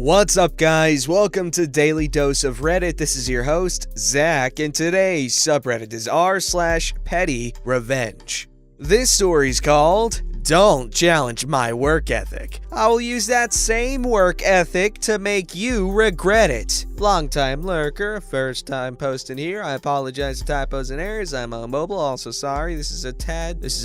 What's up, guys? Welcome to Daily Dose of Reddit. This is your host, Zach, and today's subreddit is r/PettyRevenge. This story's called Don't Challenge My Work Ethic. I will use that same work ethic to make you regret it. Long-time lurker, first-time posting here. I apologize for typos and errors. I'm on mobile, also sorry. This is a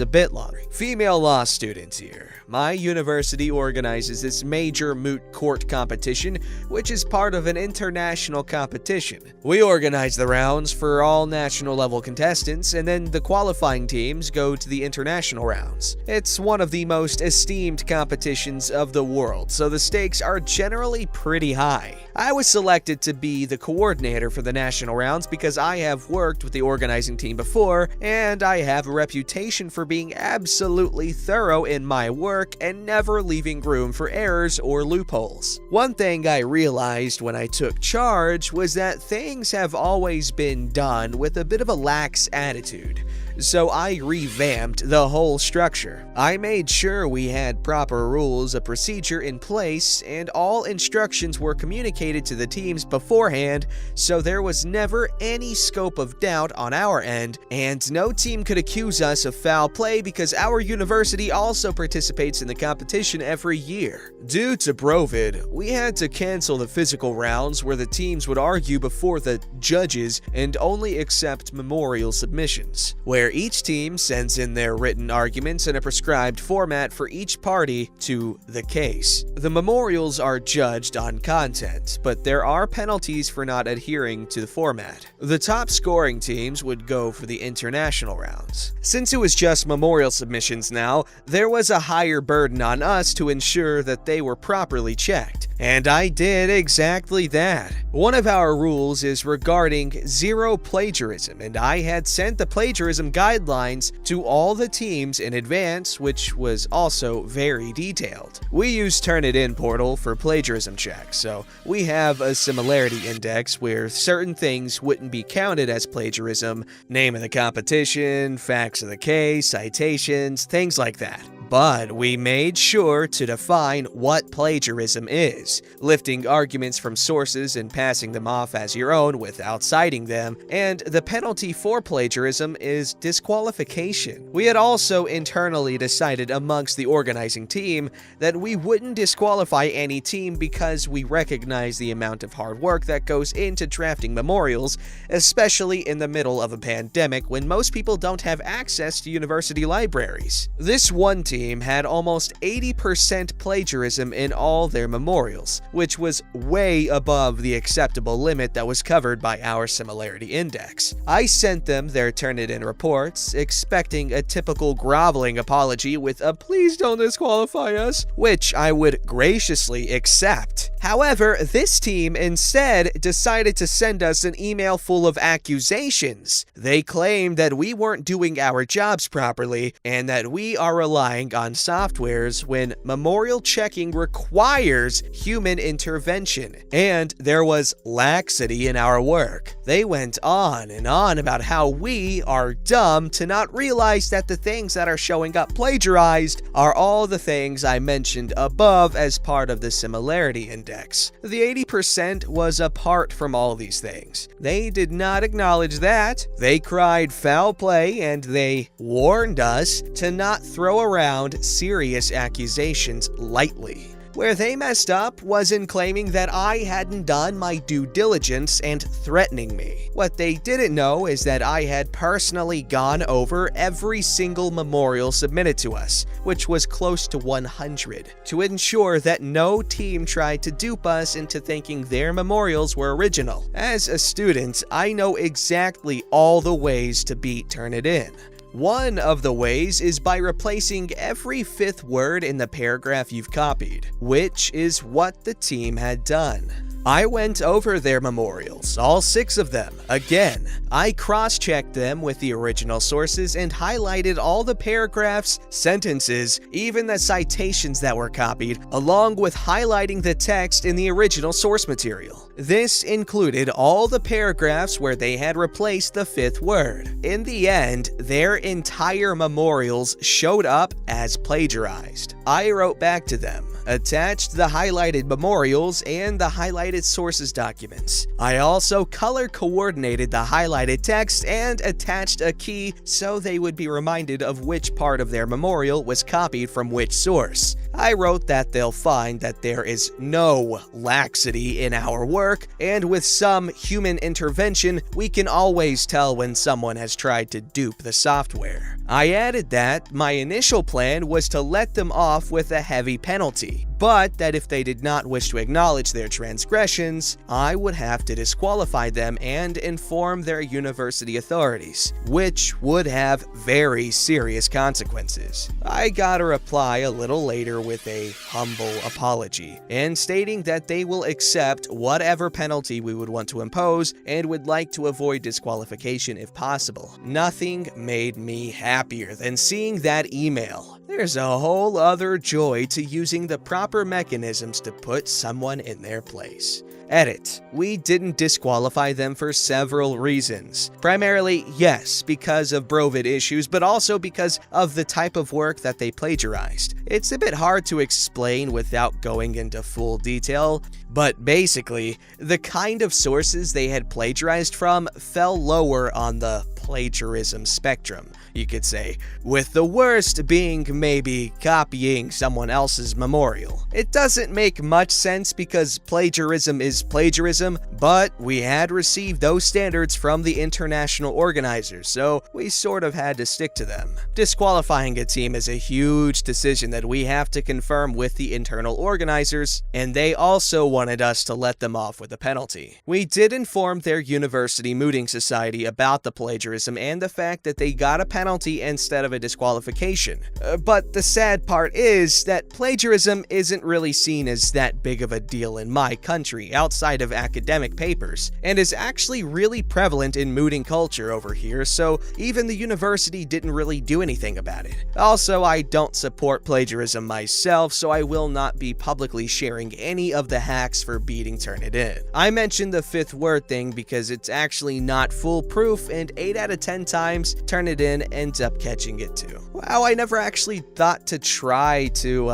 bit long. Female law students here. My university organizes this major moot court competition, which is part of an international competition. We organize the rounds for all national level contestants, and then the qualifying teams go to the international rounds. It's one of the most esteemed competitions of the world, so the stakes are generally pretty high. I was selected to be the coordinator for the national rounds because I have worked with the organizing team before, and I have a reputation for being absolutely thorough in my work and never leaving room for errors or loopholes. One thing I realized when I took charge was that things have always been done with a bit of a lax attitude. So I revamped the whole structure. I made sure we had proper rules of procedure in place, and all instructions were communicated to the teams beforehand, so there was never any scope of doubt on our end, and no team could accuse us of foul play because our university also participates in the competition every year. Due to Brovid, we had to cancel the physical rounds where the teams would argue before the judges and only accept memorial submissions, where each team sends in their written arguments in a prescribed format for each party to the case. The memorials are judged on content, but there are penalties for not adhering to the format. The top scoring teams would go for the international rounds. Since it was just memorial submissions now, there was a higher burden on us to ensure that they were properly checked. And I did exactly that. One of our rules is regarding zero plagiarism, and I had sent the plagiarism guidelines to all the teams in advance, which was also very detailed. We use Turnitin portal for plagiarism checks, so we have a similarity index where certain things wouldn't be counted as plagiarism: name of the competition, facts of the case, citations, things like that. But we made sure to define what plagiarism is, lifting arguments from sources and passing them off as your own without citing them, and the penalty for plagiarism is disqualification. We had also internally decided amongst the organizing team that we wouldn't disqualify any team because we recognize the amount of hard work that goes into drafting memorials, especially in the middle of a pandemic when most people don't have access to university libraries. This one team had almost 80% plagiarism in all their memorials, which was way above the acceptable limit that was covered by our similarity index. I sent them their Turnitin reports, expecting a typical groveling apology with a "please don't disqualify us," which I would graciously accept. However, this team instead decided to send us an email full of accusations. They claimed that we weren't doing our jobs properly and that we are relying on softwares when memorial checking requires human intervention, and there was laxity in our work. They went on and on about how we are dumb to not realize that the things that are showing up plagiarized are all the things I mentioned above as part of the similarity index. The 80% was apart from all these things. They did not acknowledge that. They cried foul play, and they warned us to not throw around serious accusations lightly. Where they messed up was in claiming that I hadn't done my due diligence and threatening me. What they didn't know is that I had personally gone over every single memorial submitted to us, which was close to 100, to ensure that no team tried to dupe us into thinking their memorials were original. As a student, I know exactly all the ways to beat Turnitin. One of the ways is by replacing every fifth word in the paragraph you've copied, which is what the team had done. I went over their memorials, all 6 of them, again. I cross-checked them with the original sources and highlighted all the paragraphs, sentences, even the citations that were copied, along with highlighting the text in the original source material. This included all the paragraphs where they had replaced the 5th word. In the end, their entire memorials showed up as plagiarized. I wrote back to them, attached the highlighted memorials and the highlighted sources documents. I also color coordinated the highlighted text and attached a key so they would be reminded of which part of their memorial was copied from which source. I wrote that they'll find that there is no laxity in our work, and with some human intervention, we can always tell when someone has tried to dupe the software. I added that my initial plan was to let them off with a heavy penalty, but that if they did not wish to acknowledge their transgressions, I would have to disqualify them and inform their university authorities, which would have very serious consequences. I got a reply a little later with a humble apology, and stating that they will accept whatever penalty we would want to impose and would like to avoid disqualification if possible. Nothing made me happier than seeing that email. There's a whole other joy to using the proper mechanisms to put someone in their place. Edit. We didn't disqualify them for several reasons. Primarily, yes, because of Brovid issues, but also because of the type of work that they plagiarized. It's a bit hard to explain without going into full detail, but basically, the kind of sources they had plagiarized from fell lower on the plagiarism spectrum, you could say, with the worst being maybe copying someone else's memorial. It doesn't make much sense because plagiarism is plagiarism, but we had received those standards from the international organizers, so we sort of had to stick to them. Disqualifying a team is a huge decision that we have to confirm with the internal organizers, and they also wanted us to let them off with a penalty. We did inform their university mooting society about the plagiarism and the fact that they got a penalty instead of a disqualification. But the sad part is that plagiarism isn't really seen as that big of a deal in my country outside of academic papers, and is actually really prevalent in mooting culture over here, so even the university didn't really do anything about it. Also, I don't support plagiarism myself, so I will not be publicly sharing any of the hacks for beating Turnitin. I mentioned the fifth word thing because it's actually not foolproof, and 8 out of 10 times, Turnitin ends up catching it too. Wow, I never actually thought to try to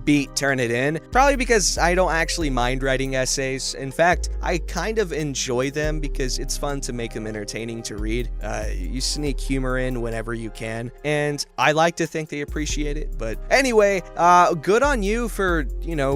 beat Turnitin, probably because I don't actually mind writing essays. In fact, I kind of enjoy them because it's fun to make them entertaining to read. You sneak humor in whenever you can, and I like to think they appreciate it. But anyway, good on you for,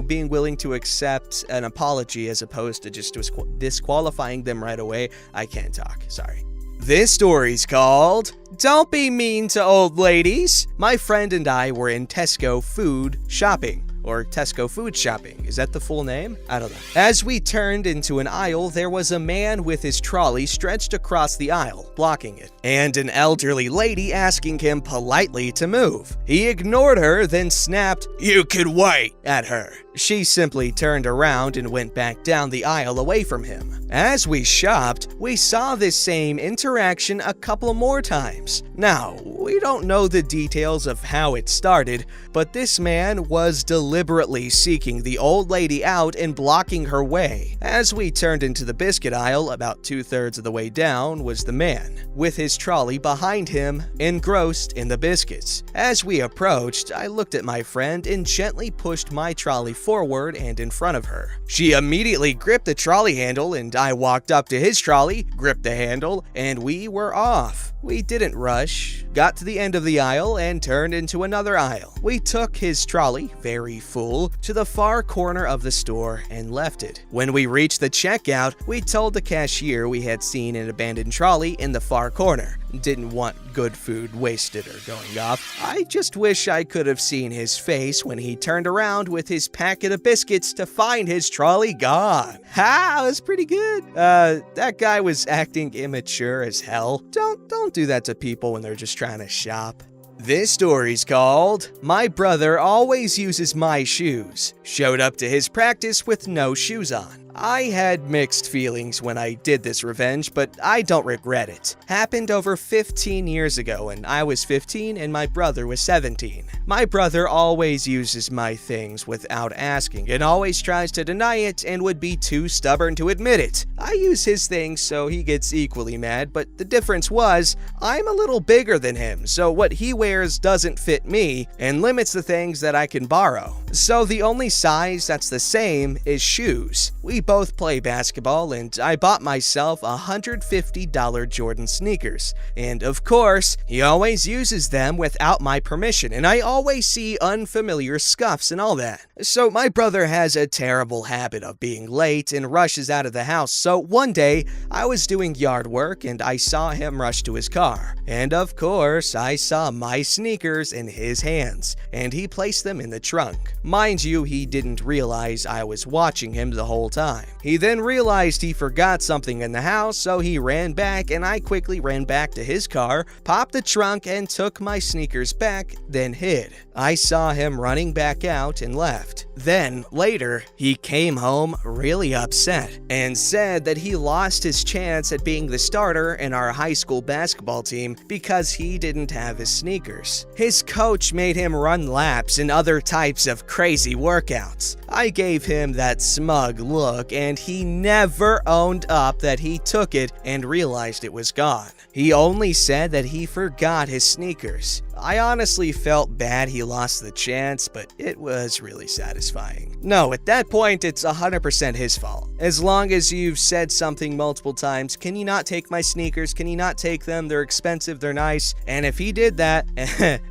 being willing to accept an apology as opposed to just disqualifying them right away. I can't talk, sorry. This story's called Don't Be Mean to Old Ladies. My friend and I were in Tesco food shopping. Or Tesco food shopping. Is that the full name? I don't know. As we turned into an aisle, there was a man with his trolley stretched across the aisle, blocking it, and an elderly lady asking him politely to move. He ignored her, then snapped, "You could wait," at her. She simply turned around and went back down the aisle away from him. As we shopped, we saw this same interaction a couple more times. Now, we don't know the details of how it started, but this man was deliberately seeking the old lady out and blocking her way. As we turned into the biscuit aisle, about 2/3 of the way down was the man, with his trolley behind him, engrossed in the biscuits. As we approached, I looked at my friend and gently pushed my trolley forward and in front of her. She immediately gripped the trolley handle, and I walked up to his trolley, gripped the handle, and we were off. We didn't rush, got to the end of the aisle, and turned into another aisle. We took his trolley, very full, to the far corner of the store and left it. When we reached the checkout, we told the cashier we had seen an abandoned trolley in the far corner. Didn't want good food wasted or going off. I just wish I could have seen his face when he turned around with his packet of biscuits to find his trolley gone. Ha, it was pretty good. That guy was acting immature as hell. Don't do that to people when they're just trying to shop. This story's called My Brother Always Uses My Shoes. Showed up to his practice with no shoes on. I had mixed feelings when I did this revenge, but I don't regret it. Happened over 15 years ago, and I was 15 and my brother was 17. My brother always uses my things without asking and always tries to deny it and would be too stubborn to admit it. I use his things so he gets equally mad, but the difference was I'm a little bigger than him, so what he wears theirs doesn't fit me and limits the things that I can borrow. So the only size that's the same is shoes. We both play basketball and I bought myself $150 Jordan sneakers. And of course, he always uses them without my permission and I always see unfamiliar scuffs and all that. So my brother has a terrible habit of being late and rushes out of the house. So one day, I was doing yard work and I saw him rush to his car. And of course, I saw my sneakers in his hands and he placed them in the trunk. Mind you, he didn't realize I was watching him the whole time. He then realized he forgot something in the house, so he ran back and I quickly ran back to his car, popped the trunk and took my sneakers back, then hid. I saw him running back out and left. Then, later, he came home really upset and said that he lost his chance at being the starter in our high school basketball team because he didn't have his sneakers. His coach made him run laps and other types of crazy workouts. I gave him that smug look and he never owned up that he took it and realized it was gone. He only said that he forgot his sneakers. I honestly felt bad he lost the chance, but it was really satisfying. No, at that point, it's 100% his fault. As long as you've said something multiple times, can you not take my sneakers? Can you not take them? They're expensive, they're nice. And if he did that,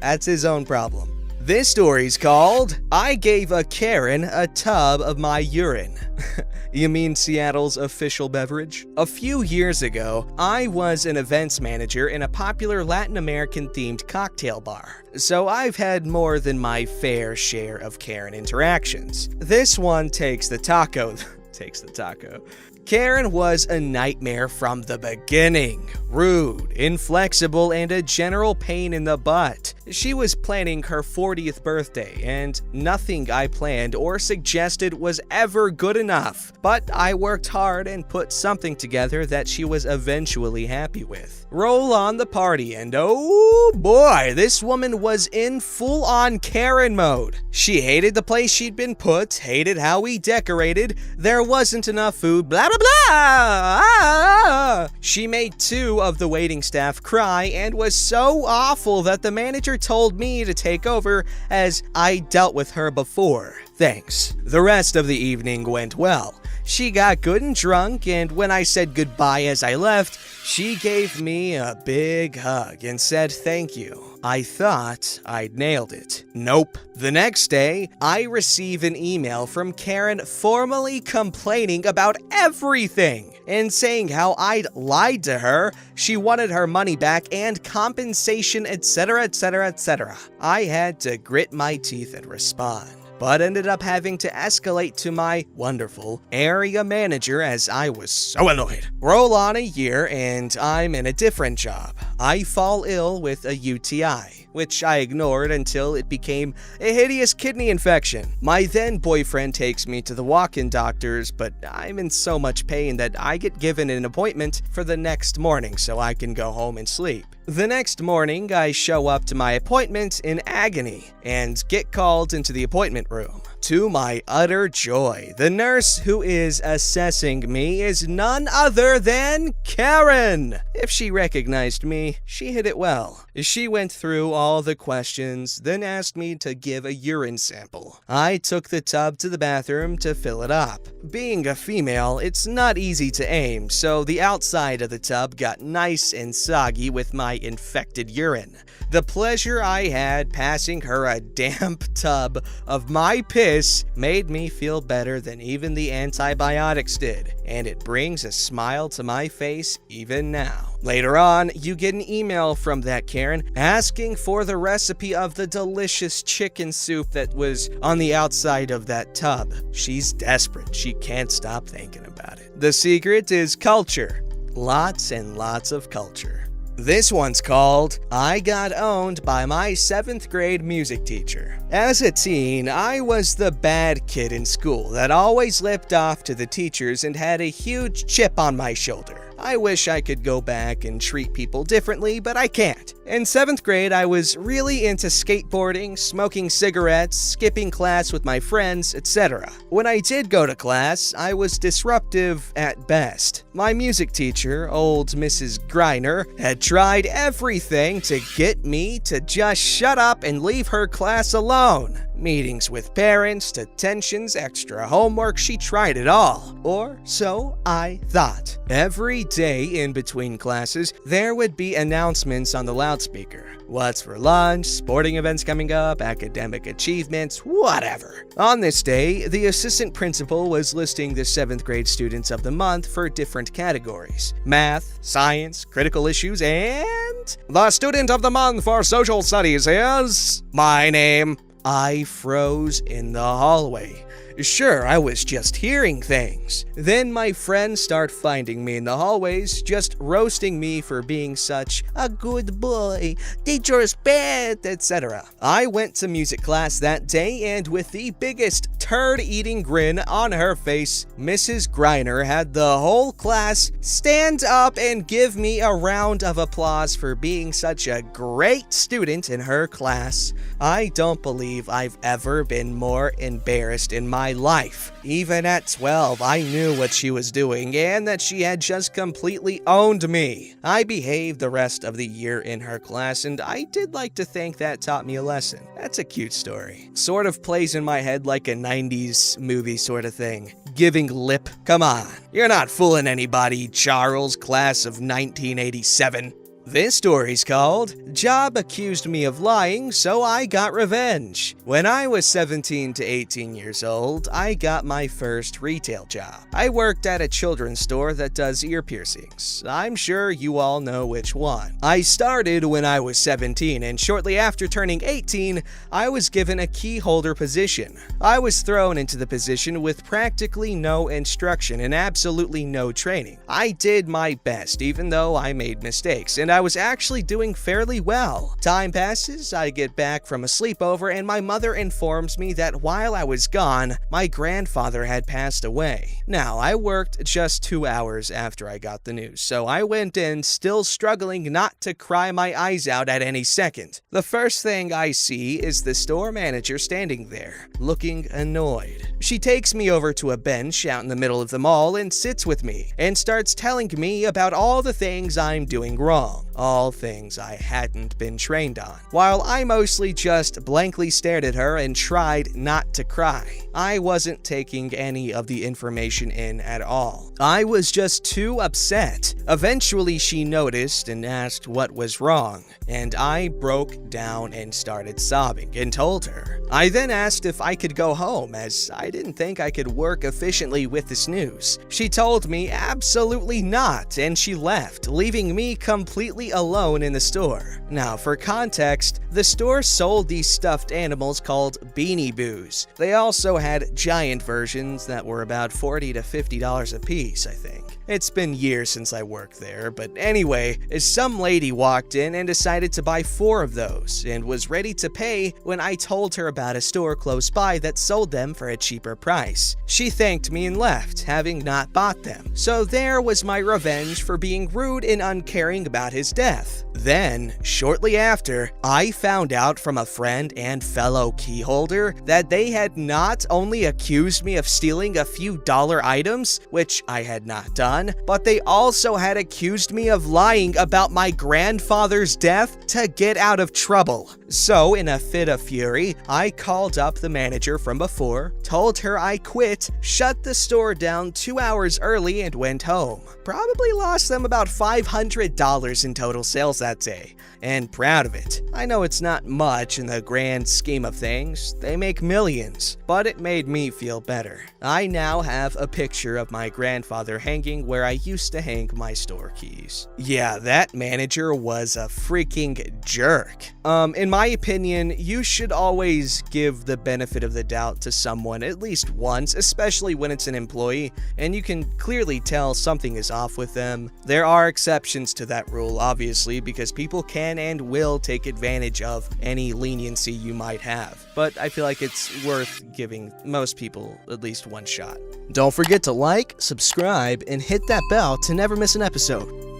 that's his own problem. This story's called, I Gave a Karen a Tub of My Urine. You mean Seattle's official beverage? A few years ago, I was an events manager in a popular Latin American themed cocktail bar. So I've had more than my fair share of Karen interactions. This one takes the taco. Karen was a nightmare from the beginning. Rude, inflexible, and a general pain in the butt. She was planning her 40th birthday, and nothing I planned or suggested was ever good enough. But I worked hard and put something together that she was eventually happy with. Roll on the party, and oh boy, this woman was in full-on Karen mode. She hated the place she'd been put, hated how we decorated, there wasn't enough food, blah blah blah. She made 2 of the waiting staff cry and was so awful that the manager told me to take over as I dealt with her before. Thanks. The rest of the evening went well. She got good and drunk, and when I said goodbye as I left, she gave me a big hug and said thank you. I thought I'd nailed it. Nope. The next day, I receive an email from Karen formally complaining about everything and saying how I'd lied to her, she wanted her money back and compensation, etc, etc, etc. I had to grit my teeth and respond, but ended up having to escalate to my wonderful area manager as I was so annoyed. Roll on a year and I'm in a different job. I fall ill with a UTI, which I ignored until it became a hideous kidney infection. My then boyfriend takes me to the walk-in doctors, but I'm in so much pain that I get given an appointment for the next morning so I can go home and sleep. The next morning, I show up to my appointment in agony and get called into the appointment room. To my utter joy, the nurse who is assessing me is none other than Karen. If she recognized me, she hit it well. She went through all the questions, then asked me to give a urine sample. I took the tub to the bathroom to fill it up. Being a female, it's not easy to aim, so the outside of the tub got nice and soggy with my infected urine. The pleasure I had passing her a damp tub of my piss made me feel better than even the antibiotics did, and it brings a smile to my face even now. Later on, you get an email from that Karen asking for the recipe of the delicious chicken soup that was on the outside of that tub. She's desperate. She can't stop thinking about it. The secret is culture. Lots and lots of culture. This one's called, I Got Owned by My 7th Grade Music Teacher. As a teen, I was the bad kid in school that always lipped off to the teachers and had a huge chip on my shoulder. I wish I could go back and treat people differently, but I can't. In 7th grade, I was really into skateboarding, smoking cigarettes, skipping class with my friends, etc. When I did go to class, I was disruptive at best. My music teacher, old Mrs. Greiner, had tried everything to get me to just shut up and leave her class alone. Meetings with parents, detentions, extra homework, she tried it all. Or so I thought. Every day in between classes, there would be announcements on the loudspeaker. What's for lunch, sporting events coming up, academic achievements, whatever. On this day, the assistant principal was listing the 7th grade students of the month for different categories. Math, science, critical issues, and the student of the month for social studies is my name. I froze in the hallway. Sure, I was just hearing things. Then my friends start finding me in the hallways, just roasting me for being such a good boy, teacher's pet, etc. I went to music class that day, and with the biggest turd-eating grin on her face, Mrs. Greiner had the whole class stand up and give me a round of applause for being such a great student in her class. I don't believe I've ever been more embarrassed in my life. Even at 12, I knew what she was doing and that she had just completely owned me. I behaved the rest of the year in her class, and I did like to think that taught me a lesson. That's a cute story. Sort of plays in my head like a 90s movie sort of thing. Giving lip. Come on. You're not fooling anybody, Charles, class of 1987. This story's called Job Accused Me of Lying, So I Got Revenge. When I was 17 to 18 years old, I got my first retail job. I worked at a children's store that does ear piercings. I'm sure you all know which one. I started when I was 17, and shortly after turning 18, I was given a key holder position. I was thrown into the position with practically no instruction and absolutely no training. I did my best, even though I made mistakes, and I was actually doing fairly well. Time passes, I get back from a sleepover, and my mother informs me that while I was gone, my grandfather had passed away. Now, I worked just 2 hours after I got the news, so I went in still struggling not to cry my eyes out at any second. The first thing I see is the store manager standing there, looking annoyed. She takes me over to a bench out in the middle of the mall and sits with me, and starts telling me about all the things I'm doing wrong. All things I hadn't been trained on. While I mostly just blankly stared at her and tried not to cry. I wasn't taking any of the information in at all. I was just too upset. Eventually she noticed and asked what was wrong, and I broke down and started sobbing and told her. I then asked if I could go home, as I didn't think I could work efficiently with this news. She told me absolutely not, and she left, leaving me completely alone in the store. Now, for context, the store sold these stuffed animals called Beanie Boos. They also had giant versions that were about $40 to $50 a piece, I think. It's been years since I worked there, but anyway, some lady walked in and decided to buy 4 of those, and was ready to pay when I told her about a store close by that sold them for a cheaper price. She thanked me and left, having not bought them. So there was my revenge for being rude and uncaring about his death. Then, shortly after, I found out from a friend and fellow keyholder that they had not only accused me of stealing a few dollar items, which I had not done, but they also had accused me of lying about my grandfather's death to get out of trouble. So, in a fit of fury, I called up the manager from before, told her I quit, shut the store down 2 hours early, and went home. Probably lost them about $500 in total sales that day, and proud of it. I know it's not much in the grand scheme of things, they make millions, but it made me feel better. I now have a picture of my grandfather hanging building where I used to hang my store keys. Yeah, that manager was a freaking jerk. In my opinion, you should always give the benefit of the doubt to someone at least once, especially when it's an employee, and you can clearly tell something is off with them. There are exceptions to that rule, obviously, because people can and will take advantage of any leniency you might have, but I feel like it's worth giving most people at least one shot. Don't forget to like, subscribe, and hit that bell to never miss an episode.